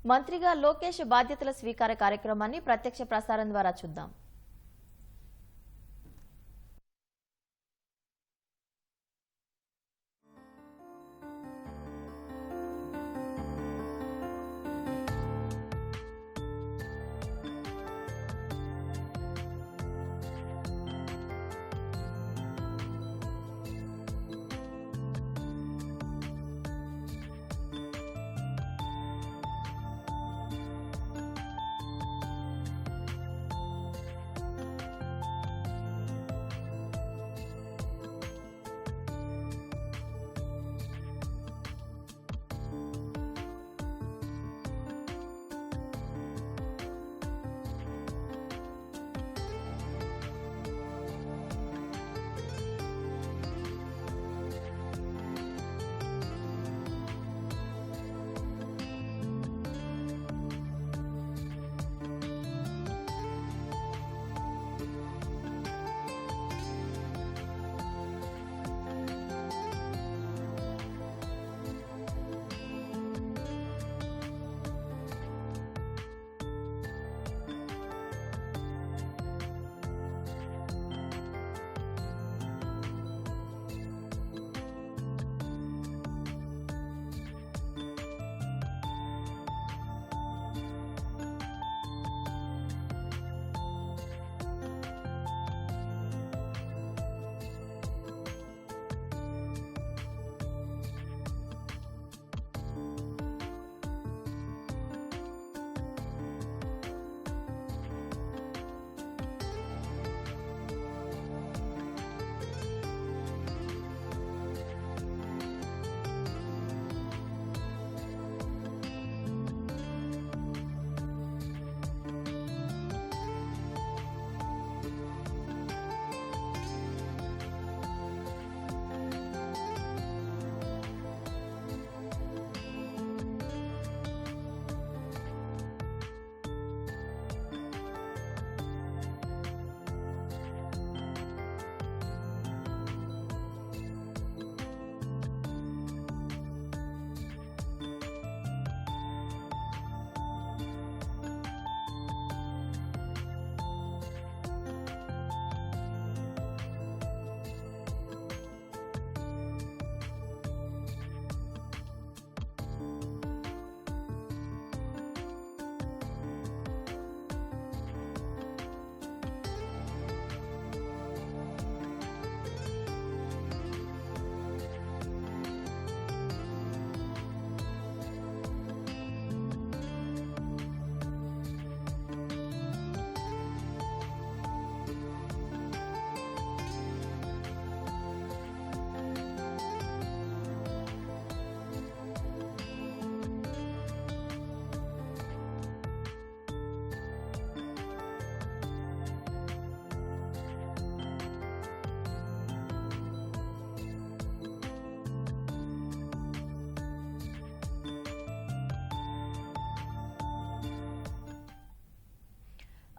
మంత్రిగా లోకేష్ బాధ్యతల స్వీకార కార్యక్రమాన్ని ప్రత్యక్ష ప్రసారం ద్వారా చూద్దాం.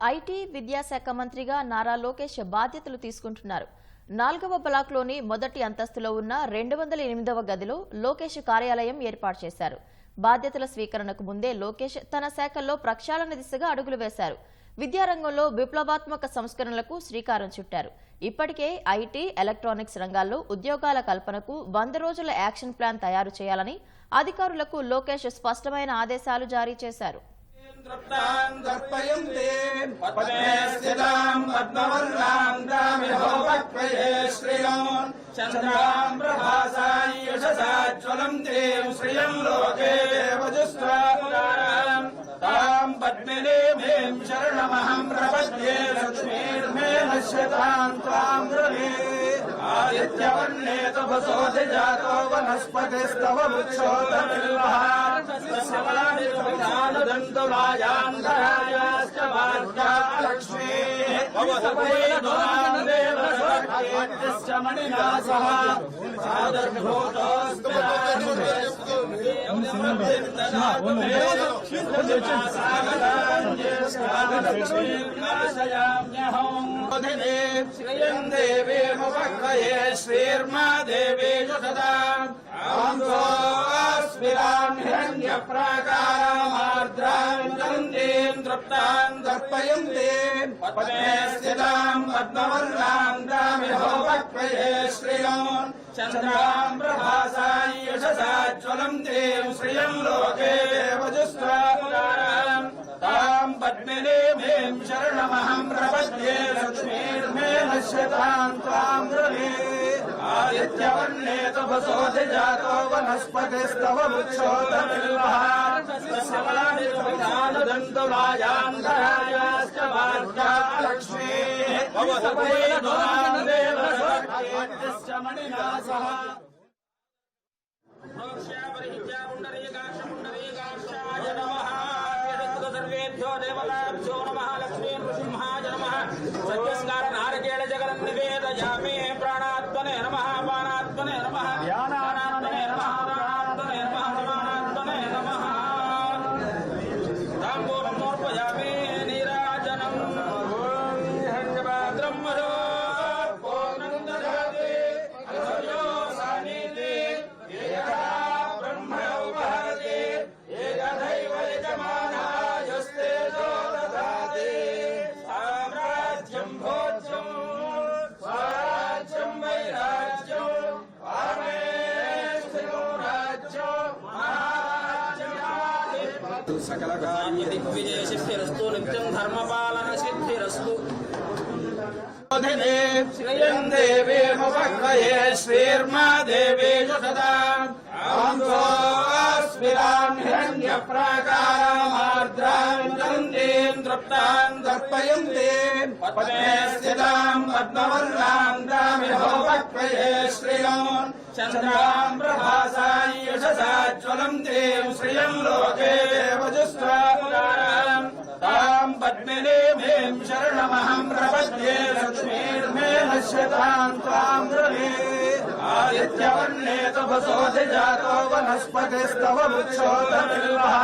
ఐటీ విద్యాశాఖ మంత్రిగా నారా లోకేష్ బాధ్యతలు తీసుకుంటున్నారు. 4వ బ్లాక్లోని మొదటి అంతస్తులో ఉన్న 208వ గదిలో లోకేష్ కార్యాలయం ఏర్పాటు చేశారు. బాధ్యతల స్వీకరణకు ముందే లోకేష్ తన శాఖల్లో ప్రక్షాళన దిశగా అడుగులు వేశారు. విద్యారంగంలో విప్లవాత్మక సంస్కరణలకు శ్రీకారం చుట్టారు. ఇప్పటికే ఐటీ, ఎలక్ట్రానిక్స్ రంగాల్లో ఉద్యోగాల కల్పనకు 100 రోజుల యాక్షన్ ప్లాన్ తయారు చేయాలని అధికారులకు లోకేష్ స్పష్టమైన ఆదేశాలు జారీ చేశారు. आदित्यवर्णेतुभसोऽधिजातो वनस्पतिस्तव वृक्षोदमिल्वहादन्तुलायान्तरायाश्च वार्गालक्ष्मीः देवस्वर्गेभ्यश्च मणिना सह सादर्भूतोऽस्तु श्रियं देवीमुपक्वये श्रीर्मा देवीषु सदा स्मिरान् हिरण्यप्राकारामार्ध तृप्तान् दर्पयन्ति पद्मे स्थिताम् पद्मवर्णाम् दामिहोपक्वये श्रियम् चन्द्राम् प्रभासाम् यशसा ज्वलन्तीम् श्रियम् लोके देवजुस्वाम् ताम् पद्मिनीमीम् शरणमहम् प्रपद्ये लक्ष्मीर्मे नश्यताम् त्वाम् ब्रवीमि आदित्यवर्णे तपसोऽधि जातो वनस्पतिस्तव वृक्षोदबिल्वः तस्यवानिर्विधानदन्तु वाजान्तरायाश्च वार्ता लक्ष्मीः भवतपैर्ध्वान् देवस्वर्गेभ्यश्च मणिनासः पुण्डरीकाक्षाय नमः सर्वेभ्यो देवताभ्यो नमः लक्ष्मी नृसिंहाय नमः सत्यस्कार नारकेळ जगन् निवेदयामि प्राणात्मने नमः पानात्मने नमः ध्यानात्मने नमः प्राणात्मने नमः समानात्मने नमः ताम्बूलं समर्पयामि नीराजनम् हंसपात्रं मधो पूर्णं ददाति अधर्यो सानीति एकदा ब्रह्म उपहरति एकदैव यजमानायस्ते ददाति साम्राज्यं भोज्यं स्वराज्यं वैराज्यं पारमेष्ठिको राज्यो महाराज्यं सकल कार्य दिग्विजय सिद्धिरस्तु नित्यं धर्मपालन सिद्धिरस्तु श्रियं देवीमुपह्वये श्रीर्मा देवीषु सदाम् स्मिराम् हिरण्यप्राकारामार्द्राम् चन्दीम् तृप्ताम् दर्पयन्ति पद्मे स्थिताम् पद्मवर्णाम् दामिहोपक्वये श्रियम् चन्द्राम् प्रभासाम् यशसा ज्वलन्तीम् श्रियम् लोके देवजुस्वाम् ताम् पद्मिनीमीम् शरणमहम् प्रपद्ये लक्ष्मीर्मे नश्यताम् त्वाम् ब्रवीमि आदित्यवर्णे तपसोऽधि जातो वनस्पतिस्तव वृक्षोदबिल्वः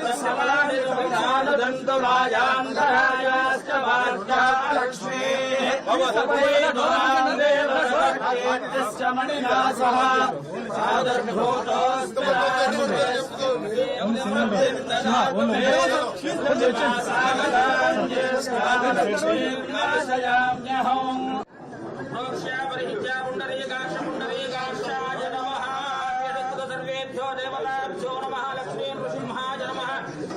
तस्यवानिर्विधानदन्तु वाजान्तरायाश्च वार्ता लक्ष्मीः भवतपैर्ध्वान् देवस्वर्गेभ्यश्च मणिनासः सादर्भूतोऽस्तु पुण्डरीकाक्षाय नमः सर्वेभ्यो देवताभ्यो नमः लक्ष्मी नृसिंहाय नमः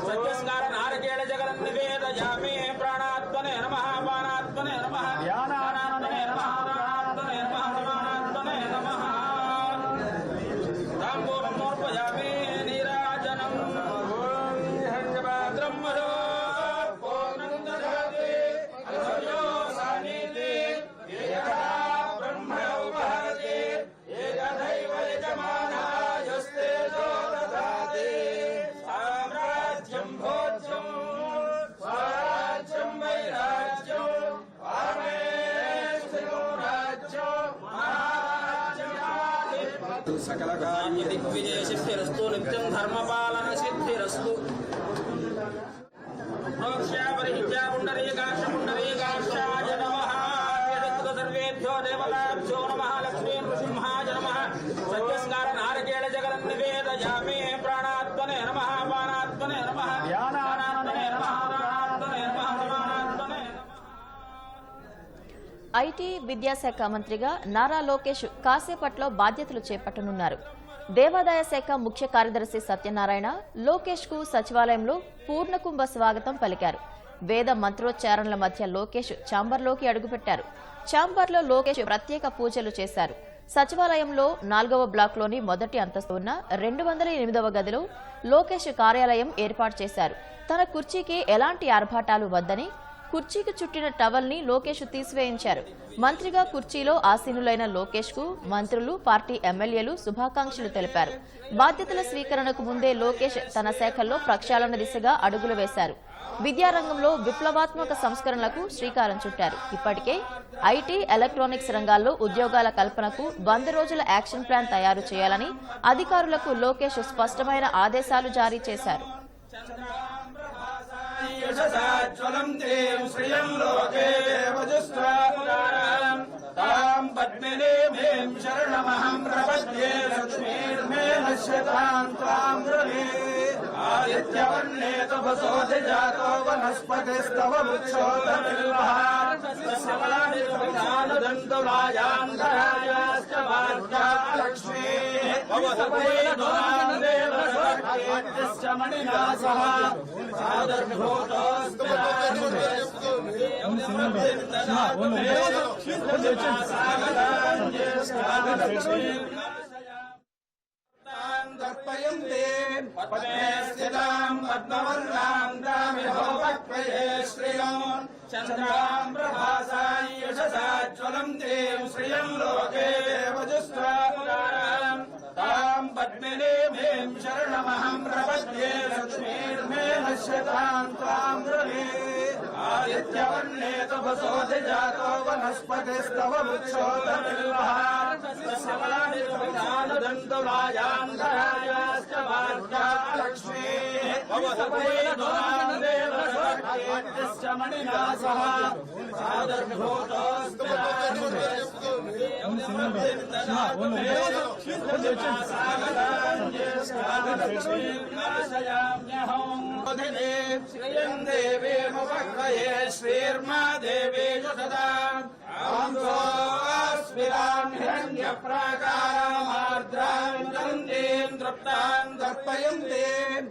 सत्यस्कार नारकेळ जगन् निवेदयामि प्राणात्मने नमः पानात्मने नमः ध्यानात्मने नमः प्राणात्मने नमः समानात्मने नमः ताम्बूलं समर्पयामि नीराजनम् हंसपात्रं मधो पूर्णं ददाति अधर्यो सानीति एकदा ब्रह्म उपहरति एकदैव यजमानायस्ते ददाति साम्राज्यं भोज्यं स्वराज्यं वैराज्यं पारमेष्ठिको राज्यो महाराज्यं सकल कार्य दिग्विजय सिद्धिरस्तु नित्यं धर्मपालन सिद्धिरस्तु पुण्डरीकाक्षाय नमः सर्वेभ्यो देवताभ्यो नमः लक्ष्मी नृसिंहाय नमः सत्यस्कार नारकेळ जगन् निवेदयामि प्राणात्मने नमः पानात्मने नमः ध्यानात्मने नमः प्राणात्मने नमः समानात्मने ఐటీ విద్యాశాఖ మంత్రిగా నారా లోకేష్ కాసేపట్లో బాధ్యతలు చేపట్టనున్నారు. దేవాదాయ శాఖ ముఖ్య కార్యదర్శి సత్యనారాయణ లోకేష్ కు సచివాలయంలో పూర్ణకుంభ స్వాగతం పలికారు. వేద మంత్రోచ్చారణల మధ్య లోకేష్ ఛాంబర్లోకి అడుగుపెట్టారు. ఛాంబర్లో లోకేష్ ప్రత్యేక పూజలు చేశారు. సచివాలయంలో 4వ బ్లాక్లోని మొదటి అంతస్తు ఉన్న 208వ గదిలో లోకేష్ కార్యాలయం ఏర్పాటు చేశారు. తన కుర్చీకి ఎలాంటి ఆర్భాటాలు వద్దని కుర్చీకి చుట్టిన టవల్ ని లోకేష్ తీసివేయించారు. మంత్రిగా కుర్చీలో ఆసీనులైన లోకేష్ కు మంత్రులు, పార్టీ ఎమ్మెల్యేలు శుభాకాంక్షలు తెలిపారు. బాధ్యతల స్వీకరణకు ముందే లోకేష్ తన శాఖల్లో ప్రక్షాళన దిశగా అడుగులు వేశారు. విద్యారంగంలో విప్లవాత్మక సంస్కరణలకు శ్రీకారం చుట్టారు. ఇప్పటికే ఐటీ, ఎలక్ట్రానిక్స్ రంగాల్లో ఉద్యోగాల కల్పనకు 100 రోజుల యాక్షన్ ప్లాన్ తయారు చేయాలని అధికారులకు లోకేష్ స్పష్టమైన ఆదేశాలు జారీ చేశారు. आदित्यवर्णे तपसोऽधि जातो वनस्पतिस्तव वृक्षोऽधबिल्वः दन्तुलायान्तरायाश्च वार्ता लक्ष्मीः भवतपैर्ध्वान्देवस्वर्गेभ्यश्च मणिना सह सादर्भूतोऽस्तु दर्पयन्ते पद्मे स्थितां पद्मवर्णां दामिहोपक्वये श्रियोन् चन्द्रां प्रभासां यशसा ज्वलन्तीं श्रियं लोके वजुस्वारां तां पद्मिनीं शरणमहं प्रपद्ये लक्ष्मीर्मे नश्यतां त्वां ब्रवे आदित्यवर्णे तपसोऽधि जातो वनस्पतिस्तव वृक्षोऽधबिल्वः दन्तुलायान्तरायाश्च वार्ता लक्ष्मीः भवतपैर्ध्वान्देवस्वर्गेभ्यश्च मणिना सह सादर्भूतोऽस्तु श्रियं देवीमुपक्वये श्रीर्मा देवी सदाम् आंसोऽस्मिरां हिरण्यप्राकारामार्द्रां दन्दीं तृप्तां दर्पयन्ते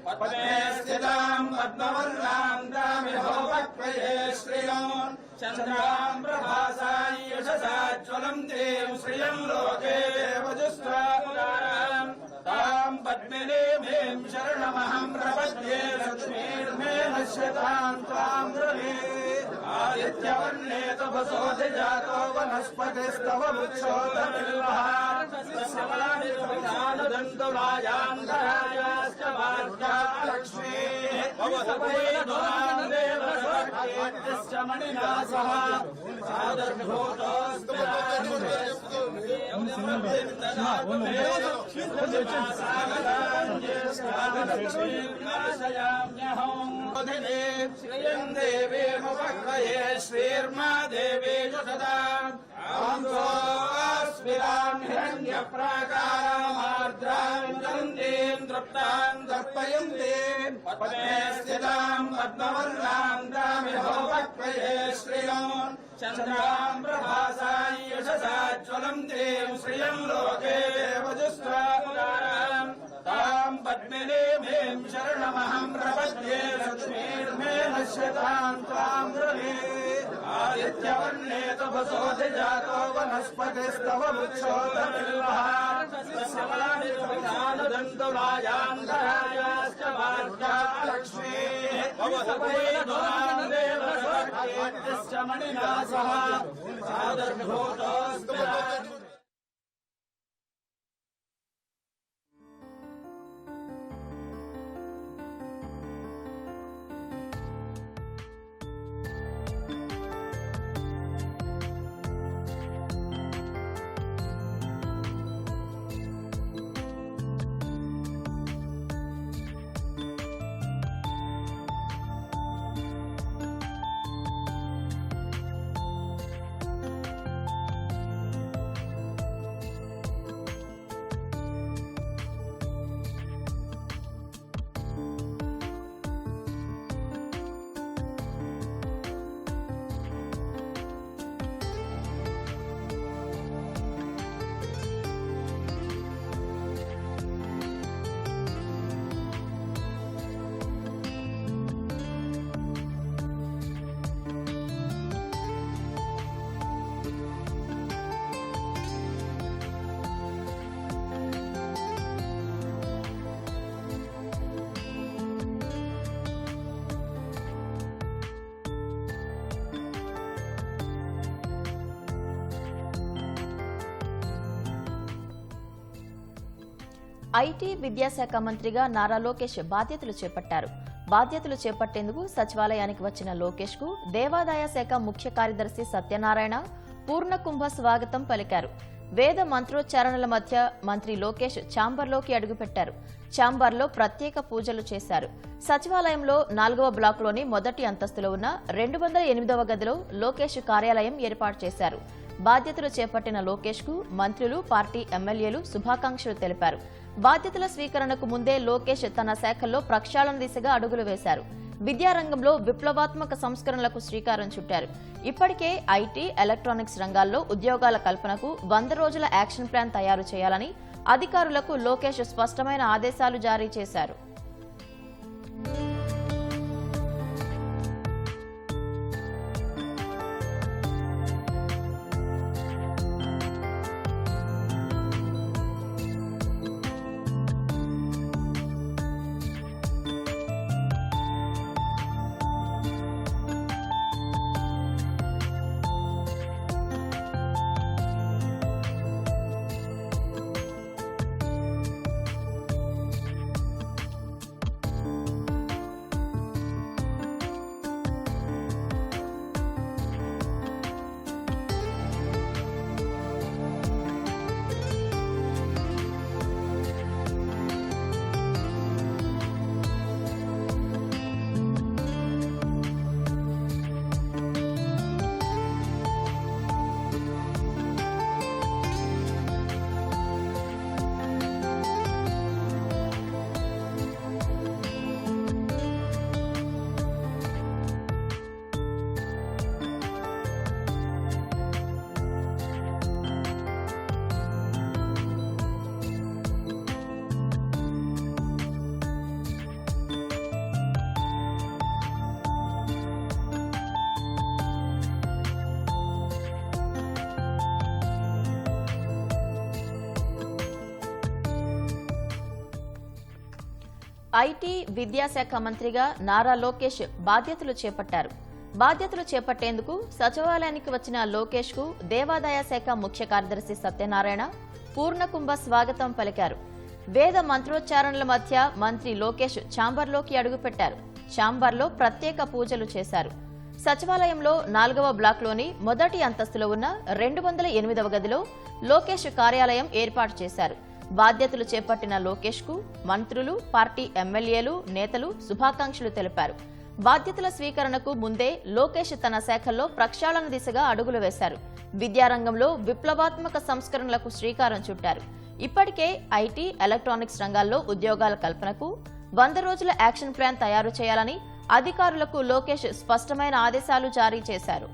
पद्मे स्थितां पद्मवर्णां दामिहोपक्वये श्रियोन् चन्द्रां प्रभासां यशसा ज्वलन्तीं श्रियं लोके वजुस्वारां तां पद्मिनीं शरणमहं प्रपद्ये लक्ष्मीर्मे नश्यतां त्वां ब्रवे आदित्यवर्णे तपसोऽधि जातो वनस्पतिस्तव वृक्षोऽधबिल्वः दन्तुलायान्तरायाश्च वार्ता लक्ष्मीः भवतपैर्ध्वान्देवस्वर्गेभ्यश्च मणिना सह सादर्भूतोऽस्तु श्रियं देवीमुपक्वये श्रीर्मा देवी सदाम् आंसोऽस्मिरां हिरण्यप्राकारामार्द्रां दन्दीं तृप्तां दर्पयन्ते पद्मे स्थितां पद्मवर्णां दामिहोपक्वये श्रियोन् चन्द्रां प्रभासां यशसा ज्वलन्तीं श्रियं लोके वजुस्वारां तां पद्मिनीं शरणमहं प्रपद्ये लक्ष्मीर्मे नश्यतां त्वां ब्रवे आदित्यवर्णे तपसोऽधि जातो वनस्पतिस्तव वृक्षोऽधबिल्वः दन्तुलायान्तरायाश्च वार्ता लक्ष्मीः भवतपैर्ध्वान्देवस्वर्गेभ्यश्च मणिना सह सादर्भूतोऽस्तु ఐటీ విద్యాశాఖ మంత్రిగా నారా లోకేష్ బాధ్యతలు చేపట్టారు. బాధ్యతలు చేపట్టేందుకు సచివాలయానికి వచ్చిన లోకేష్ కు దేవాదాయ శాఖ ముఖ్య కార్యదర్శి సత్యనారాయణ పూర్ణకుంభ స్వాగతం పలికారు. వేద మంత్రోచ్చారణల మధ్య మంత్రి లోకేష్ ఛాంబర్లోకి అడుగుపెట్టారు. ఛాంబర్లో ప్రత్యేక పూజలు చేశారు. సచివాలయంలో 4వ బ్లాక్లోని మొదటి అంతస్తులో ఉన్న 208వ గదిలో లోకేష్ కార్యాలయం ఏర్పాటు చేశారు. బాధ్యతలు చేపట్టిన లోకేష్ కు మంత్రులు, పార్టీ ఎమ్మెల్యేలు శుభాకాంక్షలు తెలిపారు. బాధ్యతల స్వీకరణకు ముందే లోకేష్ తన శాఖల్లో ప్రక్షాళన దిశగా అడుగులు వేశారు. విద్యారంగంలో విప్లవాత్మక సంస్కరణలకు శ్రీకారం చుట్టారు. ఇప్పటికే ఐటీ, ఎలక్ట్రానిక్స్ రంగాల్లో ఉద్యోగాల కల్పనకు 100 రోజుల యాక్షన్ ప్లాన్ తయారు చేయాలని అధికారులకు లోకేష్ స్పష్టమైన ఆదేశాలు జారీ చేశారు. ఐటీ, విద్యాశాఖ మంత్రిగా నారా లోకేష్ బాధ్యతలు చేపట్టారు. బాధ్యతలు చేపట్టేందుకు సచివాలయానికి వచ్చిన లోకేష్ కు దేవాదాయ శాఖ ముఖ్య కార్యదర్శి సత్యనారాయణ పూర్ణకుంభ స్వాగతం పలికారు. వేద మంత్రోచ్చారణల మధ్య మంత్రి లోకేష్ ఛాంబర్లోకి అడుగుపెట్టారు. ఛాంబర్లో ప్రత్యేక పూజలు చేశారు. సచివాలయంలో 4వ బ్లాక్లోని మొదటి అంతస్తులో ఉన్న 208వ గదిలో లోకేష్ కార్యాలయం ఏర్పాటు చేశారు. బాధ్యతలు చేపట్టిన లోకేష్ కు మంత్రులు, పార్టీ ఎమ్మెల్యేలు, నేతలు శుభాకాంక్షలు తెలిపారు. బాధ్యతల స్వీకరణకు ముందే లోకేష్ తన శాఖల్లో ప్రక్షాళన దిశగా అడుగులు వేశారు. విద్యారంగంలో విప్లవాత్మక సంస్కరణలకు శ్రీకారం చుట్టారు. ఇప్పటికే ఐటీ, ఎలక్ట్రానిక్స్ రంగాల్లో ఉద్యోగాల కల్పనకు 100 రోజుల యాక్షన్ ప్లాన్ తయారు చేయాలని అధికారులకు లోకేష్ స్పష్టమైన ఆదేశాలు జారీ చేశారు.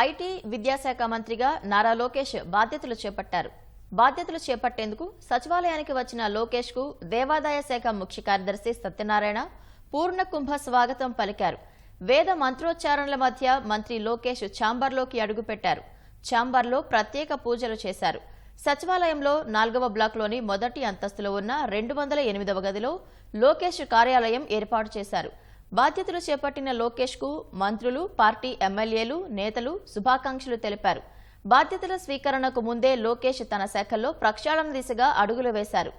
ఐటీ, విద్యాశాఖ మంత్రిగా నారా లోకేష్ బాధ్యతలు చేపట్టారు. బాధ్యతలు చేపట్టేందుకు సచివాలయానికి వచ్చిన లోకేష్ కు దేవాదాయ శాఖ ముఖ్య కార్యదర్శి సత్యనారాయణ పూర్ణకుంభ స్వాగతం పలికారు. వేద మంత్రోచ్చారణల మధ్య మంత్రి లోకేష్ ఛాంబర్లోకి అడుగుపెట్టారు. ఛాంబర్లో ప్రత్యేక పూజలు చేశారు. సచివాలయంలో 4వ బ్లాక్లోని మొదటి అంతస్తులో ఉన్న 208వ గదిలో లోకేష్ కార్యాలయం ఏర్పాటు చేశారు. బాధ్యతలు చేపట్టిన లోకేష్ కు మంత్రులు, పార్టీ ఎమ్మెల్యేలు, నేతలు శుభాకాంక్షలు తెలిపారు. బాధ్యతల స్వీకరణకు ముందే లోకేష్ తన శాఖల్లో ప్రక్షాళన దిశగా అడుగులు వేశారు.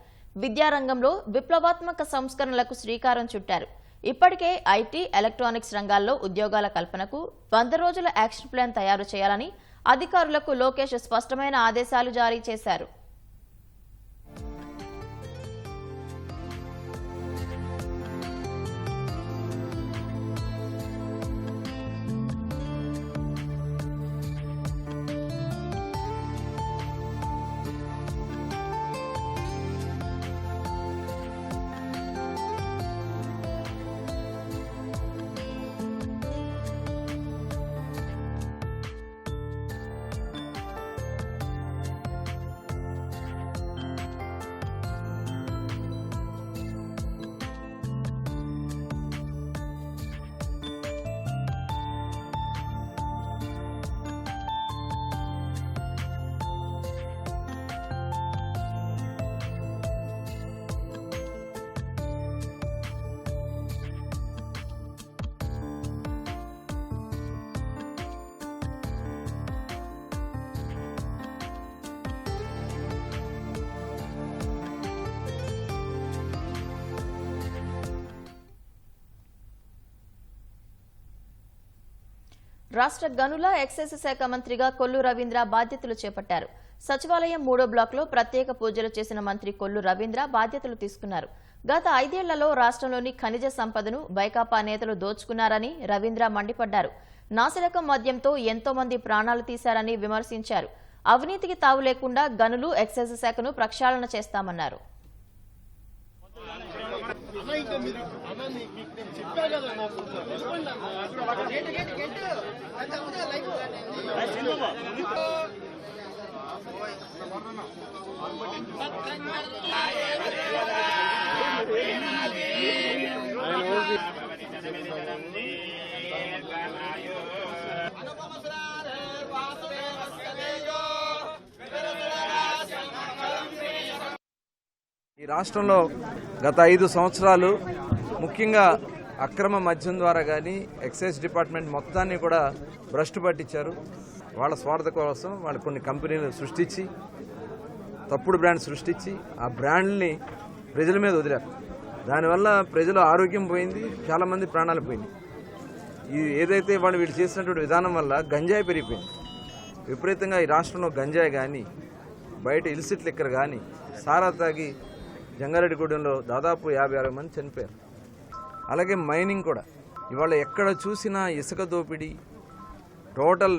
విద్యారంగంలో విప్లవాత్మక సంస్కరణలకు శ్రీకారం చుట్టారు. ఇప్పటికే ఐటీ, ఎలక్ట్రానిక్స్ రంగాల్లో ఉద్యోగాల కల్పనకు 100 రోజుల యాక్షన్ ప్లాన్ తయారు చేయాలని అధికారులకు లోకేష్ స్పష్టమైన ఆదేశాలు జారీ చేశారు. రాష్ట్ర గనుల ఎక్సైజ్ శాఖ మంత్రిగా కొల్లు రవీంద్ర బాధ్యతలు చేపట్టారు. సచివాలయం 3వ బ్లాక్లో ప్రత్యేక పూజలు చేసిన మంత్రి కొల్లు రవీంద్ర బాధ్యతలు తీసుకున్నారు. గత 5 ఏళ్లలో రాష్ట్రంలోని ఖనిజ సంపదను వైకాపా నేతలు దోచుకున్నారని రవీంద్ర మండిపడ్డారు. నాసిరకం మద్యంతో ఎంతో మంది ప్రాణాలు తీశారని విమర్శించారు. అవినీతికి తావు లేకుండా గనులు ఎక్సైజ్ శాఖను ప్రక్షాళన చేస్తామన్నారు. ఈ రాష్ట్రంలో గత 5 సంవత్సరాలు ముఖ్యంగా అక్రమ మద్యం ద్వారా కానీ ఎక్సైజ్ డిపార్ట్మెంట్ మొత్తాన్ని కూడా భ్రష్టు పట్టించారు. వాళ్ళ స్వార్థ కోసం వాళ్ళు కొన్ని కంపెనీలు సృష్టించి తప్పుడు బ్రాండ్ సృష్టించి ఆ బ్రాండ్ని ప్రజల మీద వదిలారు. దానివల్ల ప్రజల ఆరోగ్యం పోయింది, చాలామంది ప్రాణాలు పోయింది. ఇది ఏదైతే వీళ్ళు చేసినటువంటి విధానం వల్ల గంజాయి పెరిగిపోయింది. విపరీతంగా ఈ రాష్ట్రంలో గంజాయి కానీ బయట ఇల్సిట్ లిక్కర్ కానీ సారా తాగి జంగారెడ్డిగూడెంలో దాదాపు 56 మంది చనిపోయారు. అలాగే మైనింగ్ కూడా ఇవాళ ఎక్కడ చూసినా ఇసుక దోపిడీ, టోటల్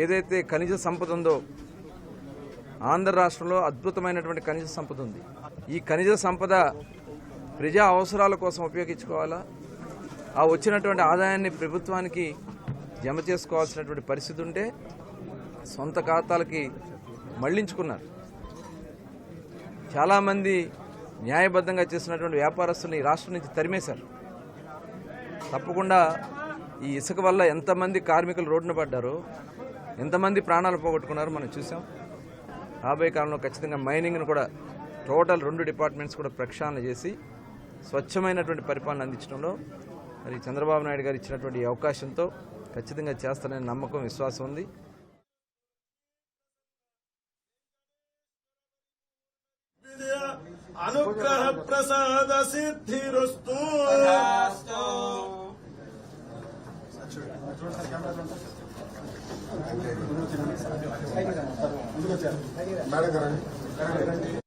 ఏదైతే ఖనిజ సంపద ఉందో ఆంధ్ర రాష్ట్రంలో అద్భుతమైనటువంటి ఖనిజ సంపద ఉంది. ఈ ఖనిజ సంపద ప్రజా అవసరాల కోసం ఉపయోగించుకోవాలా, ఆ వచ్చినటువంటి ఆదాయాన్ని ప్రభుత్వానికి జమ చేసుకోవాల్సినటువంటి పరిస్థితి ఉంటే సొంత ఖాతాలకి మళ్లించుకున్నారు. చాలామంది న్యాయబద్ధంగా చేసినటువంటి వ్యాపారస్తుల్ని ఈ రాష్ట్రం నుంచి తరిమేశారు. తప్పకుండా ఈ ఇసుక వల్ల ఎంతమంది కార్మికులు రోడ్డున పడ్డారో, ఎంతమంది ప్రాణాలు పోగొట్టుకున్నారో మనం చూసాం. రాబోయే కాలంలో ఖచ్చితంగా మైనింగ్ను కూడా టోటల్ 2 డిపార్ట్మెంట్స్ కూడా ప్రక్షాళన చేసి స్వచ్ఛమైనటువంటి పరిపాలన అందించడంలో మరి చంద్రబాబు నాయుడు గారు ఇచ్చినటువంటి ఈ అవకాశంతో ఖచ్చితంగా చేస్తారనే నమ్మకం, విశ్వాసం ఉంది. అనుగ్రహ ప్రసాద సిద్ధిరస్తు. మేడం గారండి.